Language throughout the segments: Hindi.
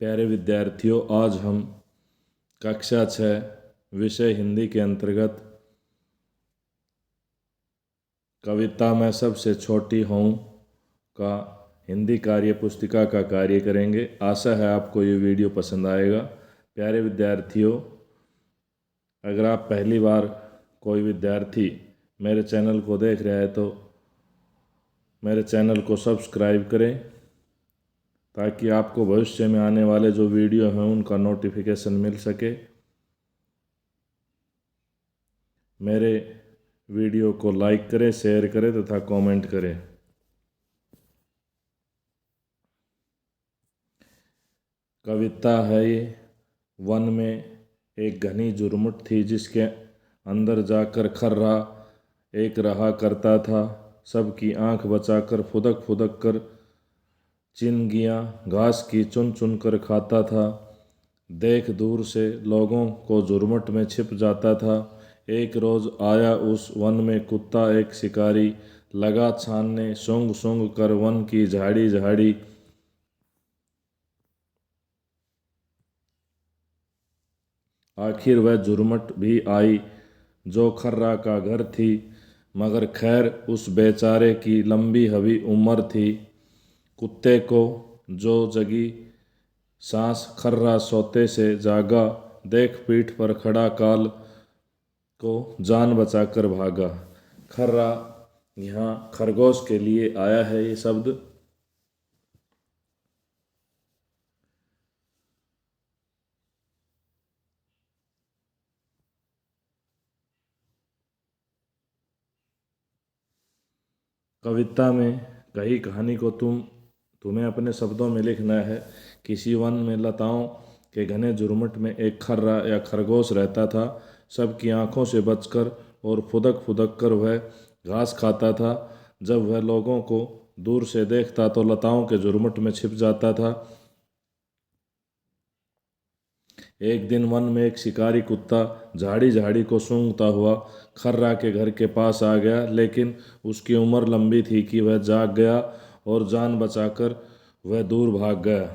प्यारे विद्यार्थियों, आज हम कक्षा 6 विषय हिंदी के अंतर्गत कविता में सबसे छोटी हूँ का हिंदी कार्य पुस्तिका का कार्य करेंगे। आशा है आपको ये वीडियो पसंद आएगा। प्यारे विद्यार्थियों, अगर आप पहली बार कोई विद्यार्थी मेरे चैनल को देख रहा है तो मेरे चैनल को सब्सक्राइब करें ताकि आपको भविष्य में आने वाले जो वीडियो हैं उनका नोटिफिकेशन मिल सके। मेरे वीडियो को लाइक करें, शेयर करें तथा कमेंट करें। कविता है ये। वन में एक घनी झुरमुट थी जिसके अंदर जाकर खर्रा एक रहा करता था। सबकी आंख बचाकर फुदक फुदक कर चिंगियाँ घास की चुन चुन कर खाता था। देख दूर से लोगों को झुरमुट में छिप जाता था। एक रोज आया उस वन में कुत्ता एक शिकारी, लगा छानने सूंघ सूंघ कर वन की झाड़ी झाड़ी। आखिर वह झुरमुट भी आई जो खर्रा का घर थी, मगर खैर उस बेचारे की लंबी हवी उम्र थी। कुत्ते को जो जगी सांस खर्रा सोते से जागा, देख पीठ पर खड़ा काल को जान बचाकर भागा। खर्रा यहाँ खरगोश के लिए आया है ये शब्द। कविता में कही कहानी को तुम्हें अपने शब्दों में लिखना है। किसी वन में लताओं के घने झुरमुट में एक खर्रा या खरगोश रहता था। सबकी आंखों से बचकर और फुदक फुदक कर वह घास खाता था। जब वह लोगों को दूर से देखता तो लताओं के झुरमुट में छिप जाता था। एक दिन वन में एक शिकारी कुत्ता झाड़ी झाड़ी को सूंघता हुआ खर्रा के घर के पास आ गया, लेकिन उसकी उम्र लंबी थी कि वह जाग गया और जान बचाकर वह दूर भाग गया।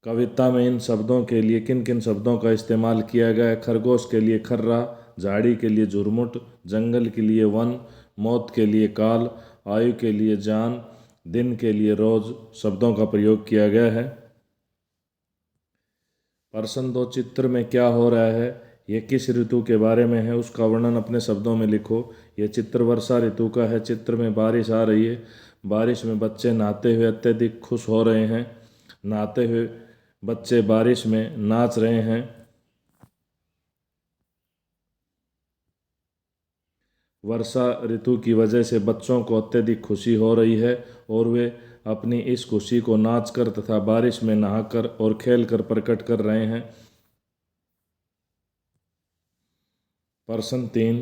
कविता में इन शब्दों के लिए किन किन शब्दों का इस्तेमाल किया गया है? खरगोश के लिए खर्रा, झाड़ी के लिए झुरमुट, जंगल के लिए वन, मौत के लिए काल, आयु के लिए जान, दिन के लिए रोज शब्दों का प्रयोग किया गया है। प्रश्न 2, चित्र में क्या हो रहा है? यह किस ऋतु के बारे में है? उसका वर्णन अपने शब्दों में लिखो। यह चित्र वर्षा ऋतु का है। चित्र में बारिश आ रही है। बारिश में बच्चे नहाते हुए अत्यधिक खुश हो रहे हैं। नहाते हुए बच्चे बारिश में नाच रहे हैं। वर्षा ऋतु की वजह से बच्चों को अत्यधिक खुशी हो रही है और वे अपनी इस खुशी को नाचकर तथा बारिश में नहाकर और खेलकर प्रकट कर रहे हैं। प्रश्न 3,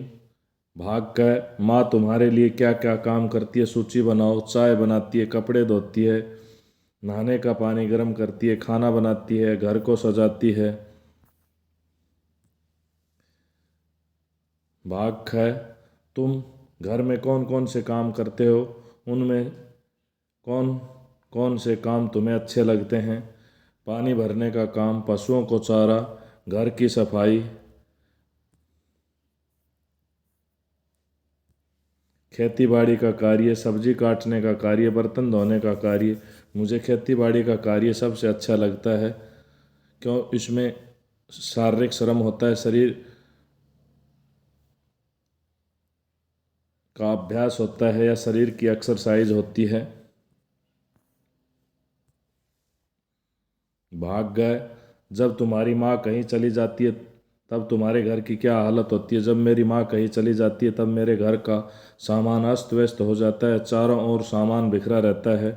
भाग क, माँ तुम्हारे लिए क्या क्या काम करती है? सूची बनाओ। चाय बनाती है, कपड़े धोती है, नहाने का पानी गर्म करती है, खाना बनाती है, घर को सजाती है। भाग ख, तुम घर में कौन कौन से काम करते हो? उनमें कौन कौन से काम तुम्हें अच्छे लगते हैं? पानी भरने का काम, पशुओं को चारा, घर की सफाई, खेती बाड़ी का कार्य, सब्जी काटने का कार्य, बर्तन धोने का कार्य। मुझे खेती बाड़ी का कार्य सबसे अच्छा लगता है, क्यों? इसमें शारीरिक श्रम होता है, शरीर का अभ्यास होता है या शरीर की एक्सरसाइज होती है। भाग गए, जब तुम्हारी माँ कहीं चली जाती है तब तुम्हारे घर की क्या हालत होती है? जब मेरी माँ कहीं चली जाती है तब मेरे घर का सामान अस्त व्यस्त हो जाता है, चारों ओर सामान बिखरा रहता है।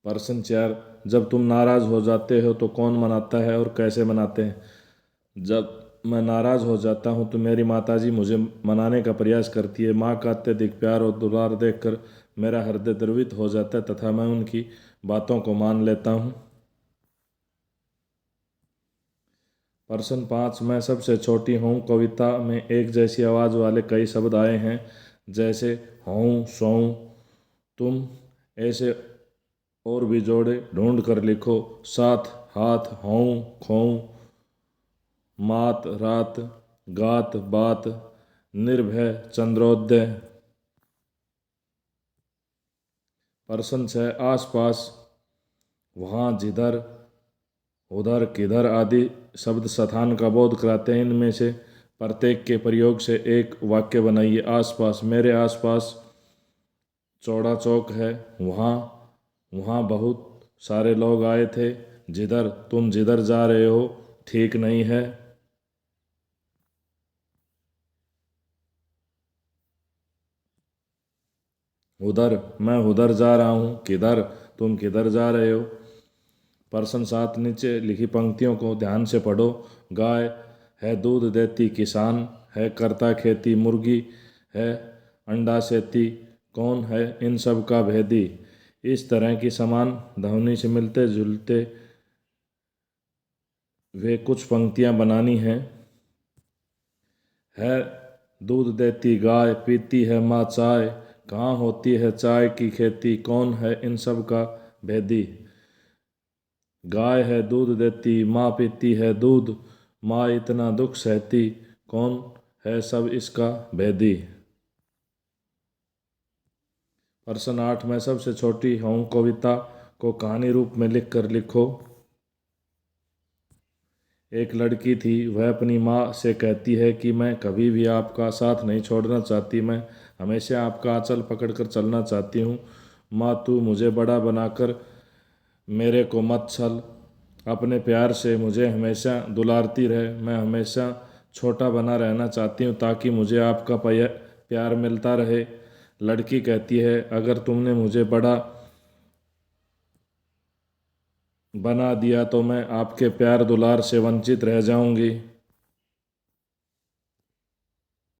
प्रश्न 4, जब तुम नाराज हो जाते हो तो कौन मनाता है और कैसे मनाते हैं? जब मैं नाराज हो जाता हूँ तो मेरी माताजी मुझे मनाने का प्रयास करती है। माँ का अत्यधिक प्यार और दुलार देखकर मेरा हृदय द्रवित हो जाता है तथा मैं उनकी बातों को मान लेता हूँ। प्रश्न 5, मैं सबसे छोटी हूँ। कविता में एक जैसी आवाज़ वाले कई शब्द आए हैं, जैसे हूँ, सौं, तुम ऐसे और भी जोड़े ढूंढ कर लिखो। साथ हाथ हूँ खोऊं, मात रात गात बात, निर्भय चंद्रोदय। प्रश्न 6, आस पास, वहाँ जिधर उधर किधर आदि शब्द स्थान का बोध कराते हैं। इनमें से प्रत्येक के प्रयोग से एक वाक्य बनाइए। आस पास, मेरे आस पास चौड़ा चौक है। वहाँ, वहाँ बहुत सारे लोग आए थे। जिधर, तुम जिधर जा रहे हो ठीक नहीं है। उधर, मैं उधर जा रहा हूँ। किधर, तुम किधर जा रहे हो। प्रश्न 7, नीचे लिखी पंक्तियों को ध्यान से पढ़ो। गाय है दूध देती किसान, है करता खेती मुर्गी, है अंडा सेती, कौन है इन सब का भेदी। इस तरह की समान ध्वनि से मिलते जुलते वे कुछ पंक्तियां बनानी हैं। है दूध देती गाय, पीती है माँ चाय, कहाँ होती है चाय की खेती, कौन है इन सब का भेदी। गाय है दूध देती, माँ पीती है दूध, माँ इतना दुख सहती, कौन है सब इसका भेदी। प्रश्न 8, मैं सबसे छोटी हूँ कविता को कहानी रूप में लिख कर लिखो। एक लड़की थी, वह अपनी माँ से कहती है कि मैं कभी भी आपका साथ नहीं छोड़ना चाहती, मैं हमेशा आपका आंचल पकड़कर चलना चाहती हूँ। माँ, तू मुझे बड़ा बनाकर मेरे को मत छल, अपने प्यार से मुझे हमेशा दुलारती रहे। मैं हमेशा छोटा बना रहना चाहती हूँ ताकि मुझे आपका प्यार मिलता रहे। लड़की कहती है, अगर तुमने मुझे बड़ा बना दिया तो मैं आपके प्यार दुलार से वंचित रह जाऊंगी।